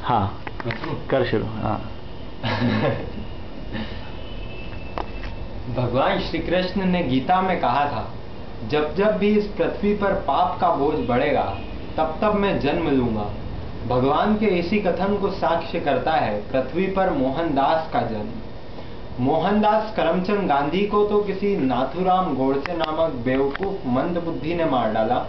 हाँ कर शुरू। हाँ भगवान श्री कृष्ण ने गीता में कहा था, जब जब भी इस पृथ्वी पर पाप का बोझ बढ़ेगा तब तब मैं जन्म लूंगा। भगवान के इसी कथन को साक्ष्य करता है पृथ्वी पर मोहनदास का जन्म। मोहनदास करमचंद गांधी को तो किसी नाथुराम गोडसे नामक बेवकूफ मंदबुद्धि ने मार डाला,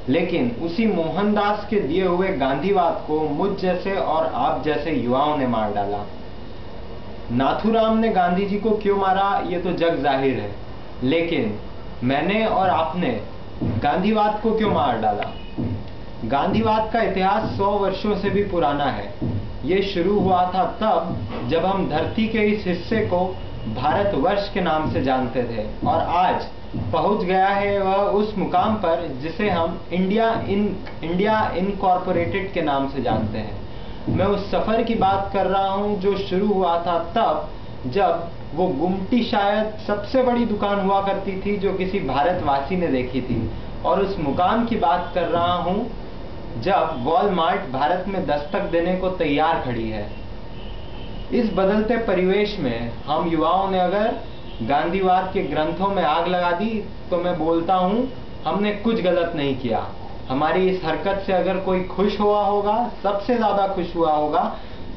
लेकिन उसी मोहनदास के दिए हुए गांधीवाद को मुझ जैसे और आप जैसे युवाओं ने मार डाला। नाथुराम ने गांधी जी को क्यों मारा ये तो जग जाहिर है, लेकिन मैंने और आपने गांधीवाद को क्यों मार डाला? गांधीवाद का इतिहास 100 वर्षों से भी पुराना है। ये शुरू हुआ था तब जब हम धरती के इस हिस्से को भारतवर्ष के नाम से जानते थे, और आज पहुंच गया है वह उस मुकाम पर जिसे हम इंडिया इनकॉर्पोरेटेड के नाम से जानते हैं। मैं उस सफर की बात कर रहा हूं जो शुरू हुआ था तब जब वो गुमटी शायद सबसे बड़ी दुकान हुआ करती थी जो किसी भारतवासी ने देखी थी, और उस मुकाम की बात कर रहा हूं जब वॉलमार्ट भारत में दस्तक देने को तैयार खड़ी है। इस बदलते परिवेश में हम युवाओं ने अगर गांधीवाद के ग्रंथों में आग लगा दी तो मैं बोलता हूं हमने कुछ गलत नहीं किया। हमारी इस हरकत से अगर कोई खुश हुआ होगा, सबसे ज्यादा खुश हुआ होगा,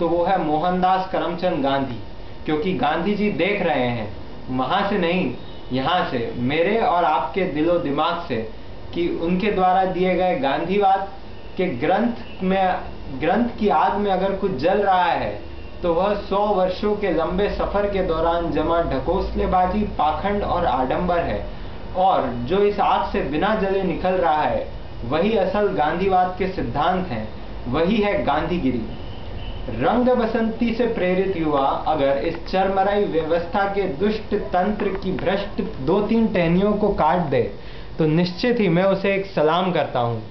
तो वो है मोहनदास करमचंद गांधी, क्योंकि गांधी जी देख रहे हैं वहां से नहीं, यहाँ से, मेरे और आपके दिलो दिमाग से, कि उनके द्वारा दिए गए गांधीवाद के ग्रंथ की आग में अगर कुछ जल रहा है तो वह 100 वर्षों के लंबे सफर के दौरान जमा ढकोसलेबाजी, पाखंड और आडंबर है, और जो इस आग से बिना जले निकल रहा है वही असल गांधीवाद के सिद्धांत हैं, वही है गांधीगिरी। रंग बसंती से प्रेरित युवा अगर इस चरमराई व्यवस्था के दुष्ट तंत्र की भ्रष्ट 2-3 टहनियों को काट दे तो निश्चित ही मैं उसे एक सलाम करता हूँ,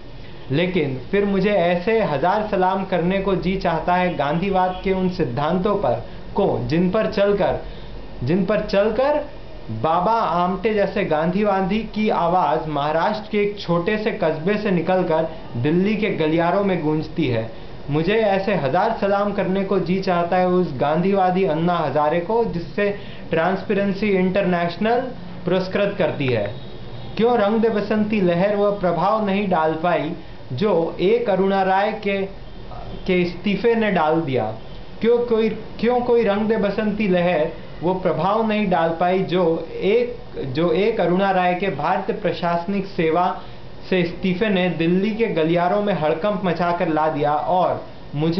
लेकिन फिर मुझे ऐसे 1000 सलाम करने को जी चाहता है गांधीवाद के उन सिद्धांतों पर को जिन पर चलकर बाबा आमटे जैसे गांधीवादी की आवाज महाराष्ट्र के एक छोटे से कस्बे से निकलकर दिल्ली के गलियारों में गूंजती है। मुझे ऐसे 1000 सलाम करने को जी चाहता है उस गांधीवादी अन्ना हजारे को जिससे ट्रांसपेरेंसी इंटरनेशनल पुरस्कृत करती है। क्यों रंग दे बसंती लहर वह प्रभाव नहीं डाल पाई जो एक अरुणा राय के इस्तीफे ने डाल दिया? क्यों कोई रंग दे बसंती लहर वो प्रभाव नहीं डाल पाई जो एक अरुणा राय के भारतीय प्रशासनिक सेवा से इस्तीफे ने दिल्ली के गलियारों में हड़कंप मचाकर ला दिया? और मुझे